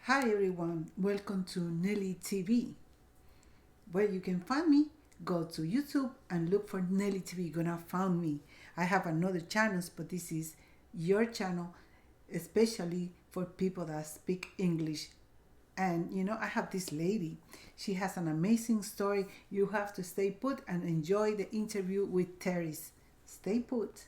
Hi everyone, welcome to Nelly TV. Where you can find me, go to YouTube and look for Nelly TV. You're gonna find me. I have another channels, but this is your channel, especially for people that speak English. And I have this lady. She has an amazing story. You have to stay put and enjoy the interview with Teresa. Stay put.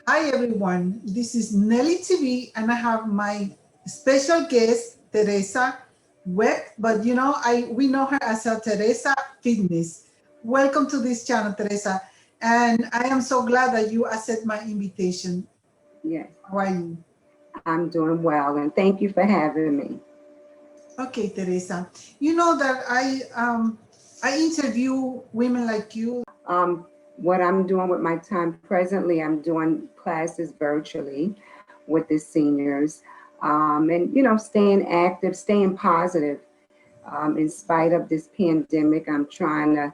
Hi everyone, this is Nelly TV and I have my special guest Teresa Webb, but I we know her as a Teresa Fitness. Welcome to this channel, Teresa, and I am so glad that you accept my invitation. Yes, How are you? I'm doing well, and thank you for having me. Okay, Teresa. You know that I interview women like you. What I'm doing with my time presently, I'm doing classes virtually with the seniors, and staying active, staying positive. In spite of this pandemic, I'm trying to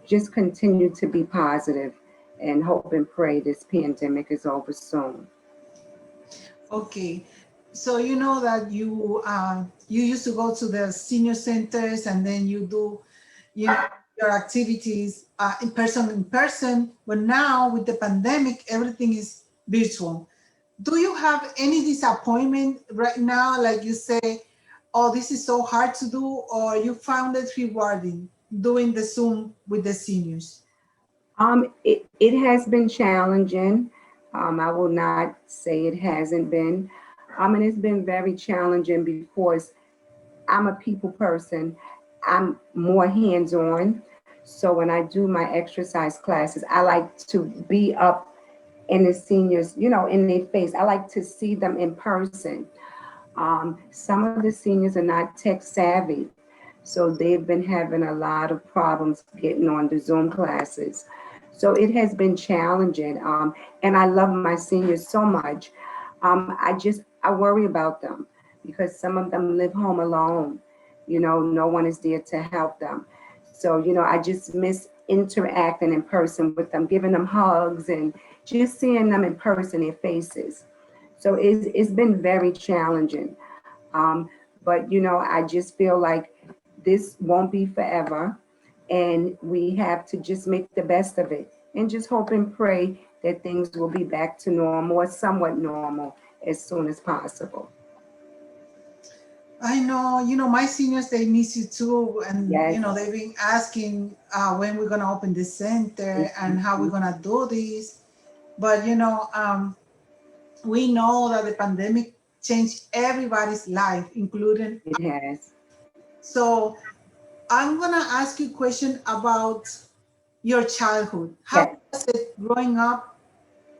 just continue to be positive and hope and pray this pandemic is over soon. Okay, so you know that you used to go to the senior centers and then you do you know your activities in person, but now with the pandemic everything is virtual. Do you have any disappointment right now, like you say, oh, this is so hard to do, or you found it rewarding doing the Zoom with the seniors? It has been challenging. I will not say it hasn't been. And it's been very challenging because I'm a people person. I'm more hands on. So when I do my exercise classes, I like to be up in the seniors, in their face. I like to see them in person. Some of the seniors are not tech savvy. So they've been having a lot of problems getting on the Zoom classes. So it has been challenging. And I love my seniors so much. I worry about them because some of them live home alone. No one is there to help them. So, I just miss interacting in person with them, giving them hugs and just seeing them in person, their faces. So it's been very challenging. Um, but I just feel like this won't be forever, and we have to just make the best of it and just hope and pray that things will be back to normal or somewhat normal as soon as possible. I know, my seniors, they miss you too. And, they've Yes. been asking when we're going to open the center and how we're Mhm. going to do this. But, we know that the pandemic changed everybody's life, including. It has. So I'm going to ask you a question about your childhood. How Yes. was it growing up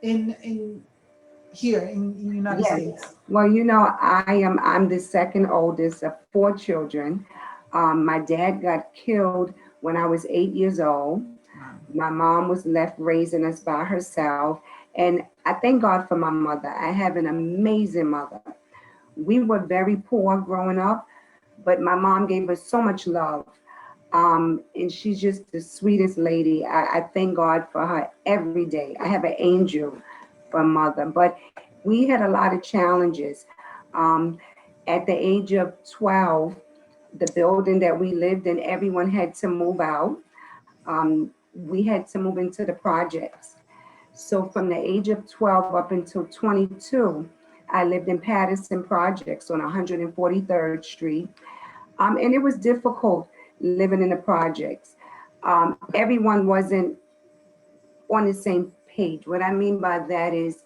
in here in the United Yes. States? Well, I'm the second oldest of four children. My dad got killed when I was 8 years old. Wow. My mom was left raising us by herself. And I thank God for my mother. I have an amazing mother. We were very poor growing up, but my mom gave us so much love. And she's just the sweetest lady. I thank God for her every day. I have an angel for mother. But we had a lot of challenges. Um, at the age of 12, the building that we lived in, everyone had to move out. We had to move into the projects. So from the age of 12 up until 22, I lived in Patterson Projects on 143rd Street. And it was difficult living in the projects. Everyone wasn't on the same page. What I mean by that is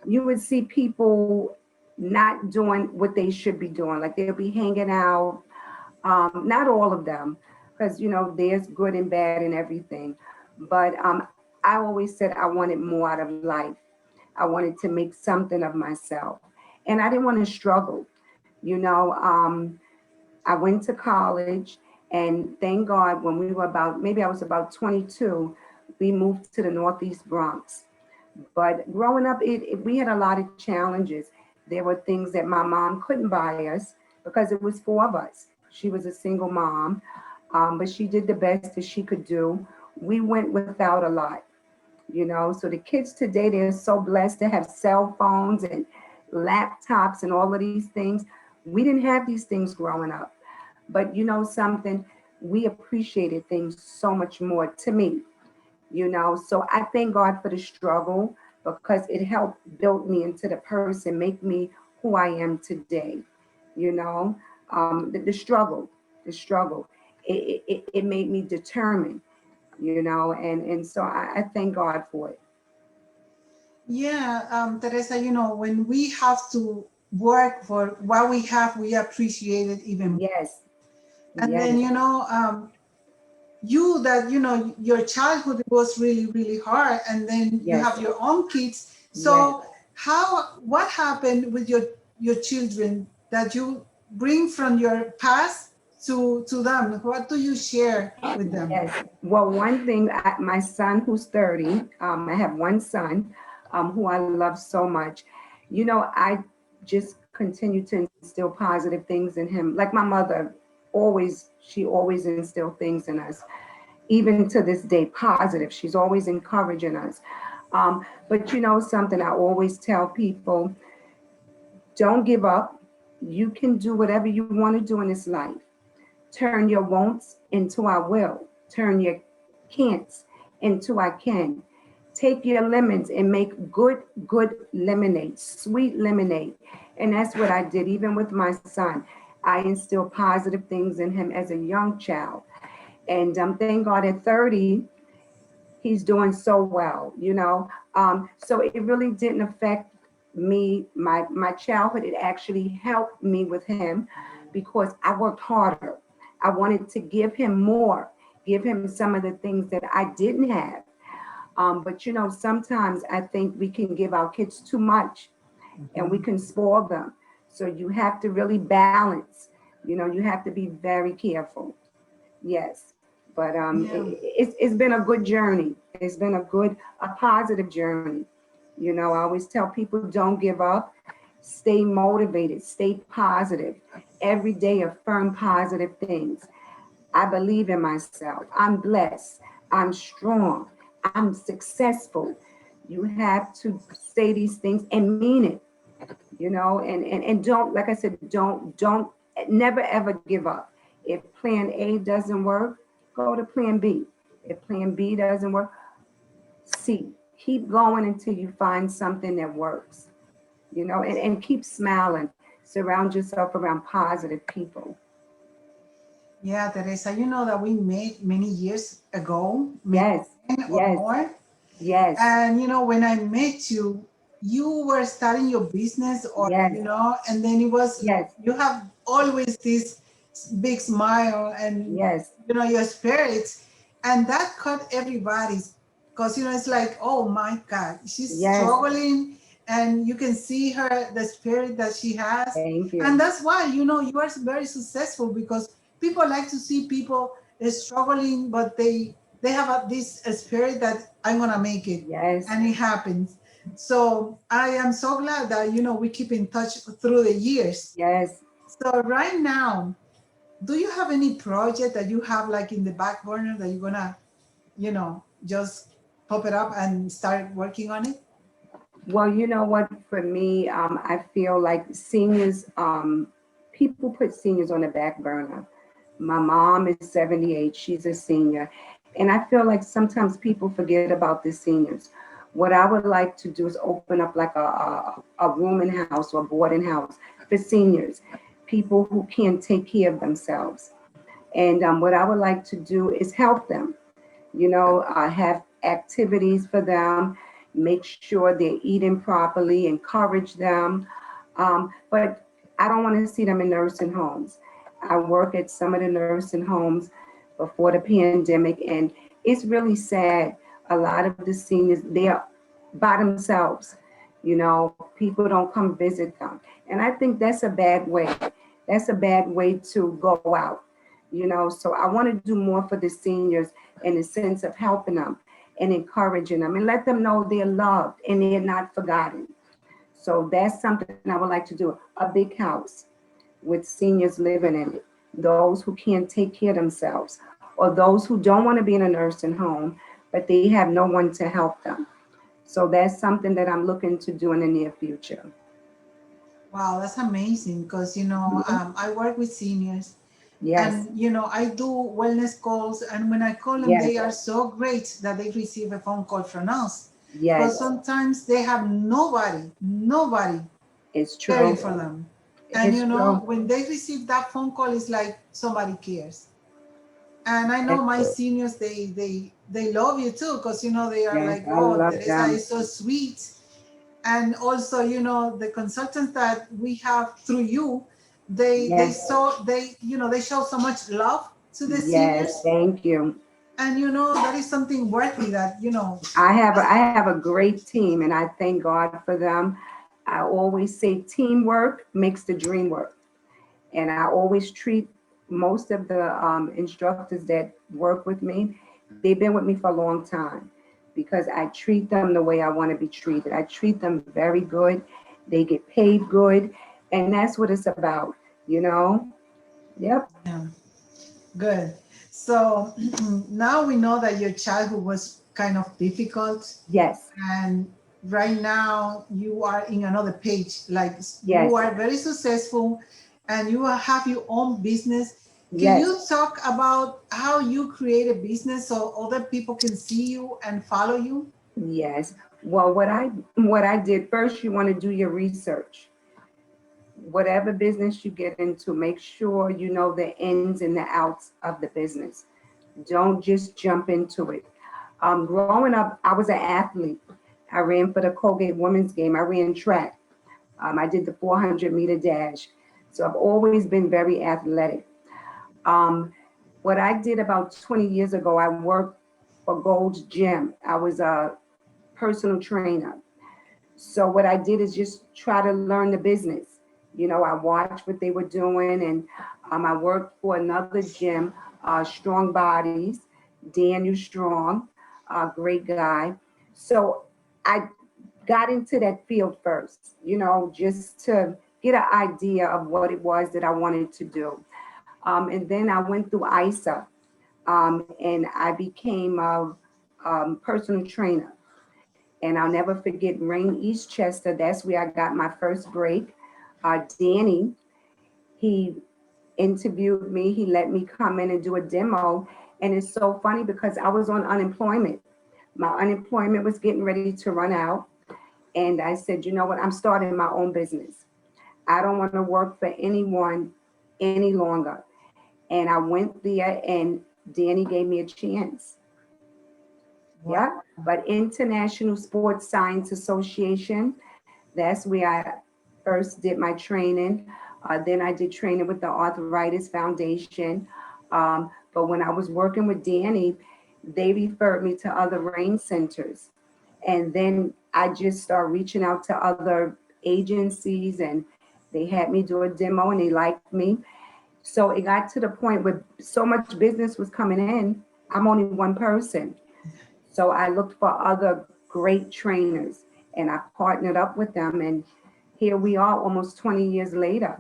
you would see people not doing what they should be doing. Like they'll be hanging out. Not all of them, because there's good and bad in everything. But I always said I wanted more out of life. I wanted to make something of myself, and I didn't want to struggle. You know, um, I went to college, and thank God, when we were about maybe I was about 22, we moved to the Northeast Bronx. But growing up, we had a lot of challenges. There were things that my mom couldn't buy us because it was four of us. She was a single mom, but she did the best that she could do. we went without a lot, you know. So the kids today, they're so blessed to have cell phones and laptops and all of these things. We didn't have these things growing up. But you know something, we appreciated things so much more, to me, you know. So I thank God for the struggle, because it helped build me into the person, make me who I am today, you know. The struggle, the struggle, it made me determined, you know, and so I thank God for it. Yeah, Teresa, when we have to work for what we have, we appreciate it even more. Yes, And then, yes, your childhood was really, really hard, and then you yes, have your own kids. yes. So what happened with your children that you bring from your past to them? What do you share with them? Yes. Well, one thing, my son who's 30, I have one son who I love so much. You know, I just continue to instill positive things in him. Like my mother, she always instilled things in us, even to this day, positive. She's always encouraging us. But you know something, I always tell people, don't give up. You can do whatever you want to do in this life. Turn your won'ts into I will. Turn your can'ts into I can. Take your lemons and make good lemonade, sweet lemonade. And that's what I did, even with my son. I instilled positive things in him as a young child. And thank God at 30, he's doing so well, you know. So it really didn't affect me, my childhood. It actually helped me with him, because I worked harder. I wanted to give him more, give him some of the things that I didn't have. But you know, sometimes I think we can give our kids too much, and we Mhm. can spoil them. So you have to really balance. You know, you have to be very careful. Yes, but Yeah. it's been a good journey. It's been a positive journey. You know, I always tell people, don't give up, stay motivated, stay positive. Every day affirm positive things. I believe in myself. I'm blessed. I'm strong. I'm successful. You have to say these things and mean it, you know, and don't, like I said, don't never ever give up. If plan A doesn't work, go to plan B. If plan B doesn't work, C. Keep going until you find something that works, you know, and keep smiling. Surround yourself around positive people. Yeah, Teresa, you know that we met many years ago, maybe Yes, 10 or yes, more. yes, And when I met you, you were starting your business, or yes, and then it was, yes, you have always this big smile, and yes, your spirits, and that caught everybody's, because it's like, oh my God, she's yes. struggling, and you can see her, the spirit that she has. Thank And you. that's why you are very successful, because people like to see people struggling, but they have this spirit that I'm gonna make it, Yes, and it happens. So I am so glad that we keep in touch through the years. yes. So right now, do you have any project that you have like in the back burner that you're gonna, just pop it up and start working on it? Well, you know what? For me, I feel like seniors, people put seniors on the back burner. My mom is 78, she's a senior. And I feel like sometimes people forget about the seniors. What I would like to do is open up like a rooming house or boarding house for seniors, people who can't take care of themselves. And what I would like to do is help them, you know, have activities for them, make sure they're eating properly, encourage them. But I don't want to see them in nursing homes. I work at some of the nursing homes before the pandemic, and it's really sad. A lot of the seniors, they're by themselves. You know, people don't come visit them. And I think that's a bad way. That's a bad way to go out, you know. So I want to do more for the seniors in the sense of helping them and encouraging them and let them know they're loved and they're not forgotten. So that's something I would like to do. A big house with seniors living in it, those who can't take care of themselves, or those who don't want to be in a nursing home, but they have no one to help them. So that's something that I'm looking to do in the near future. Wow, that's amazing because, Mhm. I work with seniors Yes, and, I do wellness calls. And when I call them, yes, they are so great that they receive a phone call from us because yes, sometimes they have nobody it's caring true. for them. And, It's true. when they receive that phone call, it's like somebody cares. And I know That's my true. seniors, they love you too because, they are Yes, like, I oh, love Teresa them. is so sweet. And also, the consultants that we have through you, they Yes, so they show so much love to the yes, seniors. thank you. And that is something worthy that I have a great team and I thank God for them. I always say teamwork makes the dream work. And I always treat most of the instructors that work with me, they've been with me for a long time because I treat them the way I want to be treated. I treat them very good. They get paid good. And that's what it's about, you know? Yep. yeah, good. So now we know that your childhood was kind of difficult, Yes. and right now you are in another page, like you Yes. are very successful and you have your own business. Can Yes. you talk about how you create a business so other people can see you and follow you? Yes. Well, what I did first, you want to do your research. Whatever business you get into, make sure you know the ins and the outs of the business. Don't just jump into it. Growing up, I was an athlete. I ran for the Colgate women's game. I ran track. I did the 400-meter dash. So I've always been very athletic. Um, what I did about 20 years ago, I worked for Gold's Gym. I was a personal trainer. So what I did is just try to learn the business. I watched what they were doing, and I worked for another gym, Strong Bodies, Daniel Strong, a great guy. So I got into that field first, just to get an idea of what it was that I wanted to do. And then I went through ISA, and I became a personal trainer. And I'll never forget Rain Eastchester. That's where I got my first break. Danny, he interviewed me. He let me come in and do a demo. And it's so funny because I was on unemployment. My unemployment was getting ready to run out. And I said, you know what? I'm starting my own business. I don't want to work for anyone any longer. And I went there and Danny gave me a chance. Wow. Yeah. But International Sports Science Association, that's where I first did my training. Then I did training with the Arthritis Foundation. But when I was working with Danny, they referred me to other rain centers. And then I just started reaching out to other agencies and they had me do a demo and they liked me. So it got to the point where so much business was coming in, I'm only one person. So I looked for other great trainers and I partnered up with them. And here we are almost 20 years later.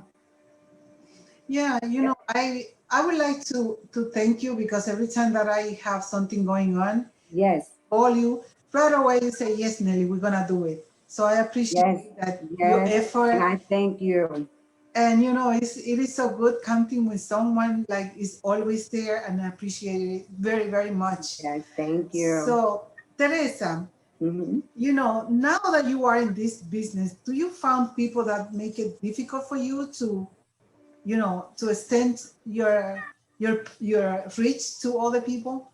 Yeah, I would like to thank you because every time that I have something going on, Yes, call you right away. You say yes, Nelly, we're gonna do it. So I yes, appreciate that your yes. And effort. I thank you. And it is so good counting with someone like is always there, and I appreciate it very, very much. Yes, thank you. So, Teresa, Hmm. now that you are in this business, do you found people that make it difficult for you to extend your reach to other people?